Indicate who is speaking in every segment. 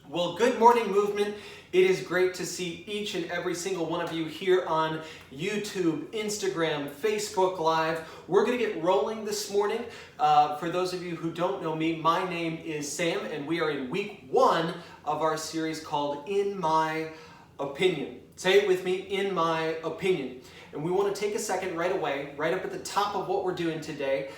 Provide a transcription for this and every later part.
Speaker 1: Well, good morning, movement. It is great to see each and every single one of you here on YouTube, Instagram, Facebook Live. We're going to get rolling this morning. For those of you who don't know me, my name is Sam, and we are in week 1 of our series called In My Opinion. Say it with me, in my opinion. And we want to take a second right away, right up at the top of what we're doing today,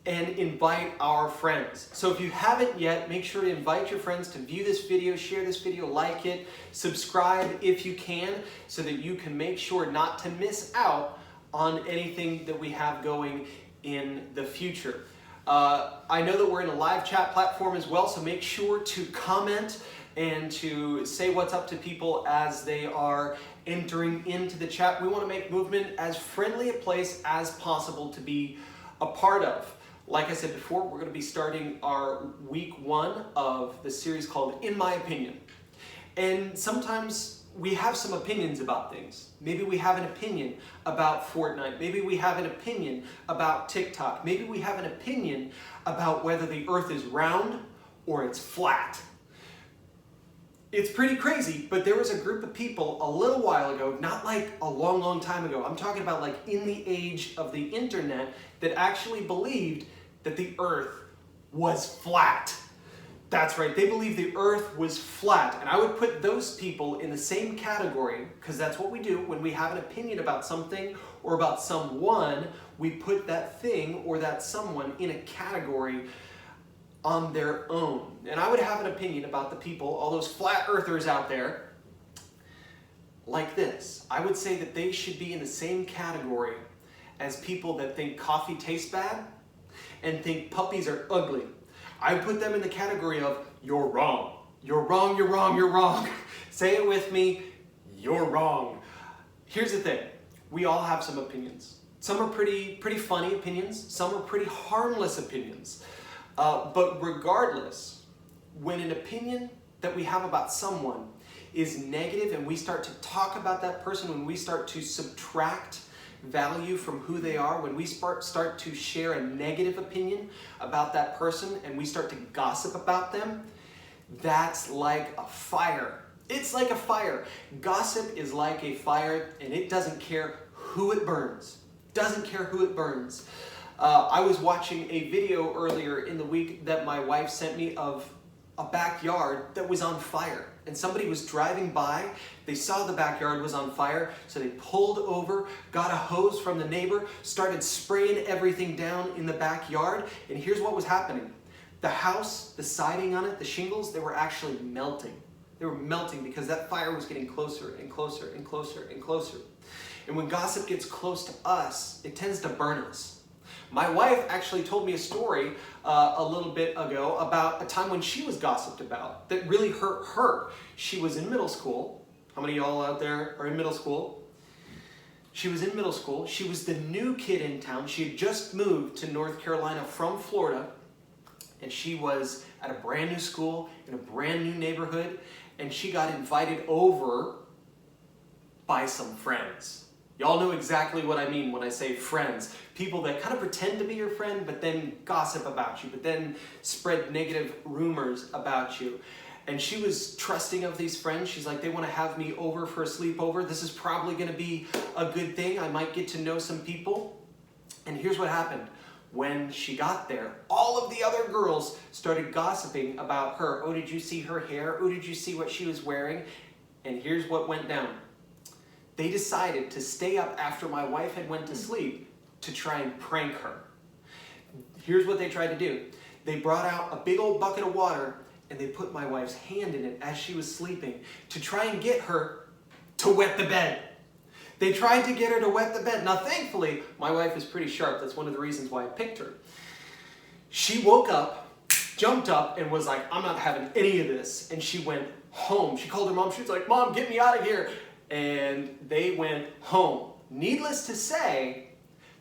Speaker 1: and invite our friends. So if you haven't yet, make sure to invite your friends to view this video, share this video, like it, subscribe if you can, so that you can make sure not to miss out on anything that we have going in the future. I know that we're in a live chat platform as well, so make sure to comment and to say what's up to people as they are entering into the chat. We want to make movement as friendly a place as possible to be a part of. Like I said before, we're going to be starting our week 1 of the series called In My Opinion. And sometimes we have some opinions about things. Maybe we have an opinion about Fortnite. Maybe we have an opinion about TikTok. Maybe we have an opinion about whether the earth is round or it's flat. It's pretty crazy, but there was a group of people a little while ago, not like a long, long time ago, I'm talking about like in the age of the internet, that actually believed that the earth was flat. That's right, they believed the earth was flat. And I would put those people in the same category, because that's what we do when we have an opinion about something or about someone. We put that thing or that someone in a category on their own. And I would have an opinion about the people, all those flat earthers out there, like this. I would say that they should be in the same category as people that think coffee tastes bad and think puppies are ugly. I put them in the category of, you're wrong. You're wrong, you're wrong, you're wrong. Say it with me, you're wrong. Here's the thing, we all have some opinions. Some are pretty funny opinions, some are pretty harmless opinions. But regardless, when an opinion that we have about someone is negative and we start to talk about that person, when we start to subtract value from who they are, when we start to share a negative opinion about that person and we start to gossip about them, that's like a fire. It's like a fire. Gossip is like a fire, and it doesn't care who it burns. Doesn't care who it burns. I was watching a video earlier in the week that my wife sent me of a backyard that was on fire. And somebody was driving by, they saw the backyard was on fire, so they pulled over, got a hose from the neighbor, started spraying everything down in the backyard, and here's what was happening. The house, the siding on it, the shingles, they were actually melting. They were melting because that fire was getting closer and closer and closer and closer. And when gossip gets close to us, it tends to burn us. My wife actually told me a story a little bit ago about a time when she was gossiped about that really hurt her. She was in middle school. How many of y'all out there are in middle school? She was in middle school. She was the new kid in town. She had just moved to North Carolina from Florida, and she was at a brand new school in a brand new neighborhood, and she got invited over by some friends. Y'all know exactly what I mean when I say friends. People that kind of pretend to be your friend, but then gossip about you, but then spread negative rumors about you. And she was trusting of these friends. She's like, they want to have me over for a sleepover. This is probably going to be a good thing. I might get to know some people. And here's what happened. When she got there, all of the other girls started gossiping about her. Oh, did you see her hair? Oh, did you see what she was wearing? And here's what went down. They decided to stay up after my wife had went to sleep to try and prank her. Here's what they tried to do. They brought out a big old bucket of water and they put my wife's hand in it as she was sleeping to try and get her to wet the bed. They tried to get her to wet the bed. Now, thankfully, my wife is pretty sharp. That's one of the reasons why I picked her. She woke up jumped up and was like, I'm not having any of this. And she went home. She called her mom. She was like, Mom, get me out of here. And they went home. Needless to say,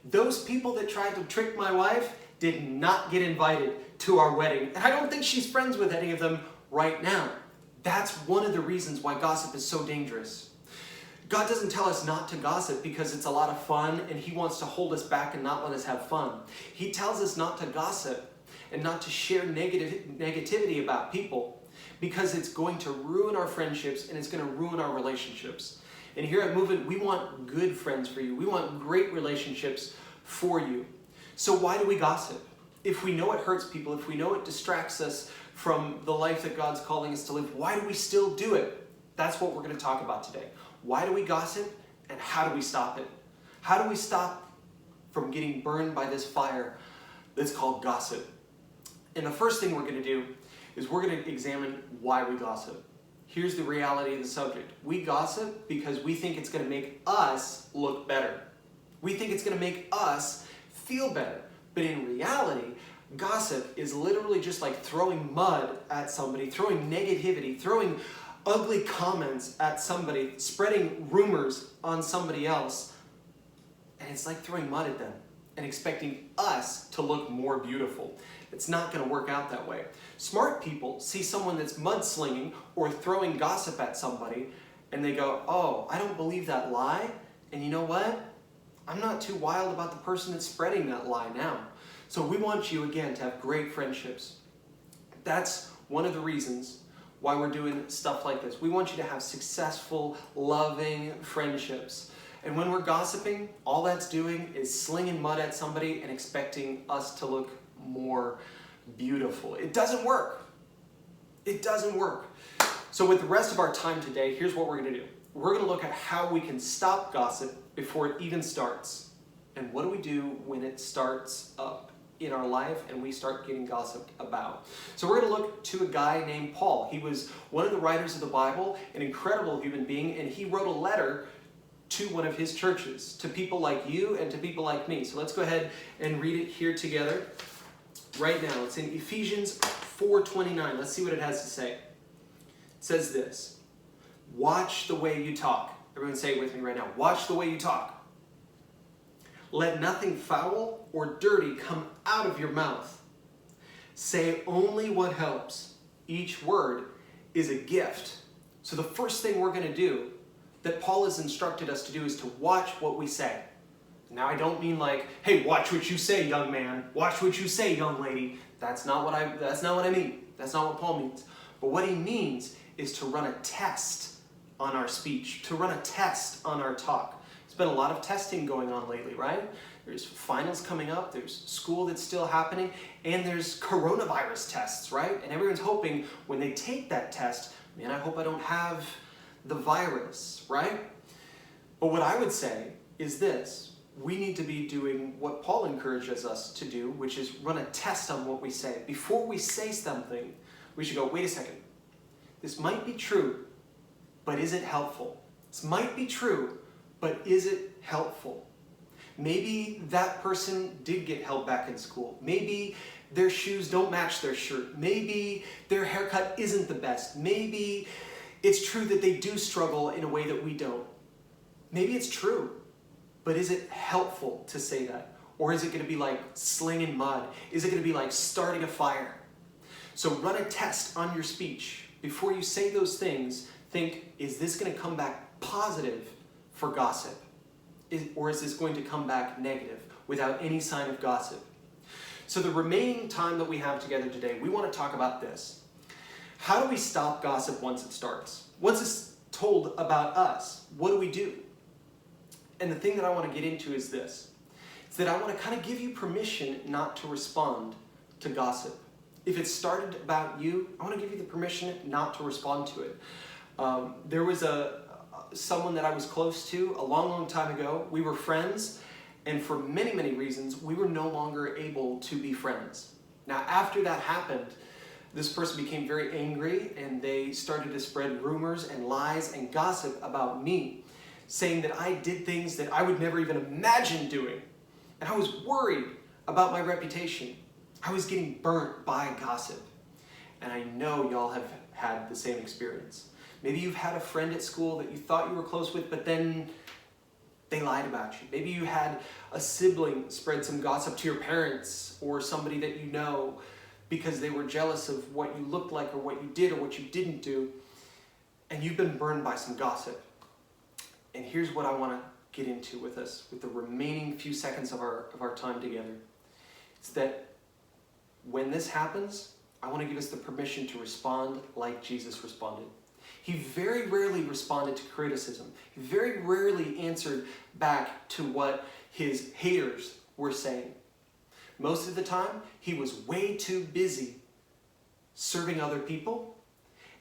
Speaker 1: those people that tried to trick my wife did not get invited to our wedding. And I don't think she's friends with any of them right now. That's one of the reasons why gossip is so dangerous. God doesn't tell us not to gossip because it's a lot of fun and He wants to hold us back and not let us have fun. He tells us not to gossip and not to share negativity about people because it's going to ruin our friendships and it's going to ruin our relationships. And here at Movement, we want good friends for you. We want great relationships for you. So why do we gossip? If we know it hurts people, if we know it distracts us from the life that God's calling us to live, why do we still do it? That's what we're going to talk about today. Why do we gossip and how do we stop it? How do we stop from getting burned by this fire that's called gossip? And the first thing we're going to do is we're going to examine why we gossip. Here's the reality of the subject. We gossip because we think it's going to make us look better. We think it's going to make us feel better. But in reality, gossip is literally just like throwing mud at somebody, throwing negativity, throwing ugly comments at somebody, spreading rumors on somebody else. And it's like throwing mud at them and expecting us to look more beautiful. It's not going to work out that way. Smart people see someone that's mudslinging or throwing gossip at somebody and they go, oh, I don't believe that lie. And you know what? I'm not too wild about the person that's spreading that lie now. So we want you, again, to have great friendships. That's one of the reasons why we're doing stuff like this. We want you to have successful, loving friendships. And when we're gossiping, all that's doing is slinging mud at somebody and expecting us to look more beautiful. It doesn't work. It doesn't work. So with the rest of our time today, here's what we're going to do. We're going to look at how we can stop gossip before it even starts. And what do we do when it starts up in our life and we start getting gossiped about? So we're going to look to a guy named Paul. He was one of the writers of the Bible, an incredible human being, and he wrote a letter to one of his churches, to people like you and to people like me. So let's go ahead and read it here together right now. It's in Ephesians 4:29. Let's see what it has to say. It says this: watch the way you talk. Everyone say it with me right now. Watch the way you talk. Let nothing foul or dirty come out of your mouth. Say only what helps. Each word is a gift. So the first thing we're going to do that Paul has instructed us to do is to watch what we say. Now I don't mean like, hey, watch what you say, young man. Watch what you say, young lady. That's not what I mean. That's not what Paul means. But what he means is to run a test on our speech, to run a test on our talk. There's been a lot of testing going on lately, right? There's finals coming up, there's school that's still happening, and there's coronavirus tests, right? And everyone's hoping when they take that test, man, I hope I don't have the virus, right? But what I would say is this: we need to be doing what Paul encourages us to do, which is run a test on what we say. Before we say something, we should go, wait a second, this might be true, but is it helpful? This might be true, but is it helpful? Maybe that person did get held back in school. Maybe their shoes don't match their shirt. Maybe their haircut isn't the best. Maybe it's true that they do struggle in a way that we don't. Maybe it's true, but is it helpful to say that? Or is it going to be like slinging mud? Is it going to be like starting a fire? So run a test on your speech. Before you say those things, think, is this going to come back positive for gossip? Or is this going to come back negative without any sign of gossip? So the remaining time that we have together today, we want to talk about this. How do we stop gossip once it starts? Once it's told about us, what do we do? And the thing that I want to get into is this. It's that I want to kind of give you permission not to respond to gossip. If it started about you, I want to give you the permission not to respond to it. There was someone that I was close to a long, long time ago. We were friends, and for many, many reasons, we were no longer able to be friends. Now, after that happened, this person became very angry, and they started to spread rumors and lies and gossip about me, saying that I did things that I would never even imagine doing. And I was worried about my reputation. I was getting burnt by gossip. And I know y'all have had the same experience. Maybe you've had a friend at school that you thought you were close with, but then they lied about you. Maybe you had a sibling spread some gossip to your parents or somebody that you know because they were jealous of what you looked like or what you did or what you didn't do. And you've been burned by some gossip. And here's what I want to get into with us, with the remaining few seconds of our time together. It's that when this happens, I want to give us the permission to respond like Jesus responded. He very rarely responded to criticism. He very rarely answered back to what his haters were saying. Most of the time, he was way too busy serving other people,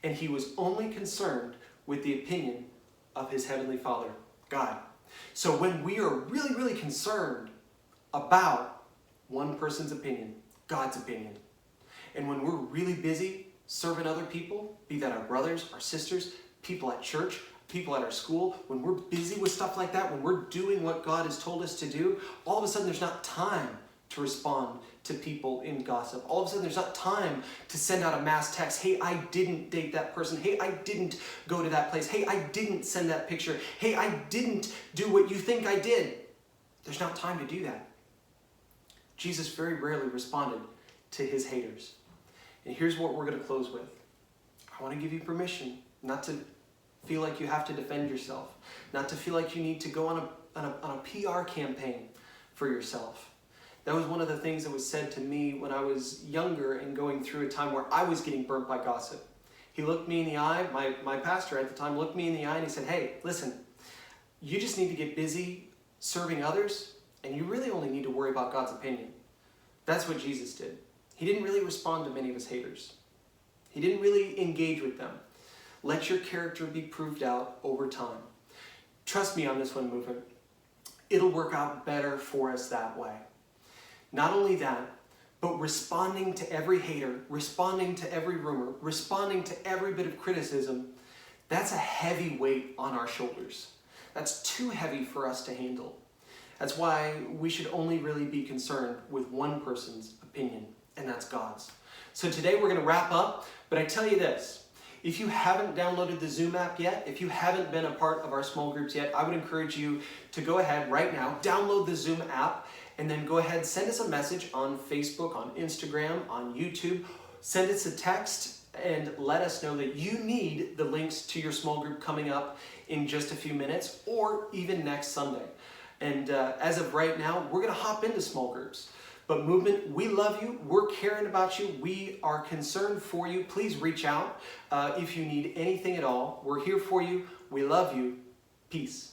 Speaker 1: and he was only concerned with the opinion of his Heavenly Father, God. So when we are really, really concerned about one person's opinion, God's opinion, and when we're really busy serving other people, be that our brothers, our sisters, people at church, people at our school, when we're busy with stuff like that, when we're doing what God has told us to do, all of a sudden there's not time to respond to people in gossip. All of a sudden there's not time to send out a mass text, hey, I didn't date that person. Hey, I didn't go to that place. Hey, I didn't send that picture. Hey, I didn't do what you think I did. There's not time to do that. Jesus very rarely responded to his haters. And here's what we're going to close with. I want to give you permission not to feel like you have to defend yourself, not to feel like you need to go on a PR campaign for yourself. That was one of the things that was said to me when I was younger and going through a time where I was getting burnt by gossip. He looked me in the eye, my pastor at the time looked me in the eye and he said, hey, listen, you just need to get busy serving others and you really only need to worry about God's opinion. That's what Jesus did. He didn't really respond to many of his haters. He didn't really engage with them. Let your character be proved out over time. Trust me on this one, movement. It'll work out better for us that way. Not only that, but responding to every hater, responding to every rumor, responding to every bit of criticism, that's a heavy weight on our shoulders. That's too heavy for us to handle. That's why we should only really be concerned with one person's opinion, and that's God's. So today we're going to wrap up, but I tell you this, if you haven't downloaded the Zoom app yet, if you haven't been a part of our small groups yet, I would encourage you to go ahead right now, download the Zoom app, and then go ahead, send us a message on Facebook, on Instagram, on YouTube, send us a text, and let us know that you need the links to your small group coming up in just a few minutes, or even next Sunday. And as of right now, we're going to hop into small groups. But movement, we love you. We're caring about you. We are concerned for you. Please reach out if you need anything at all. We're here for you. We love you. Peace.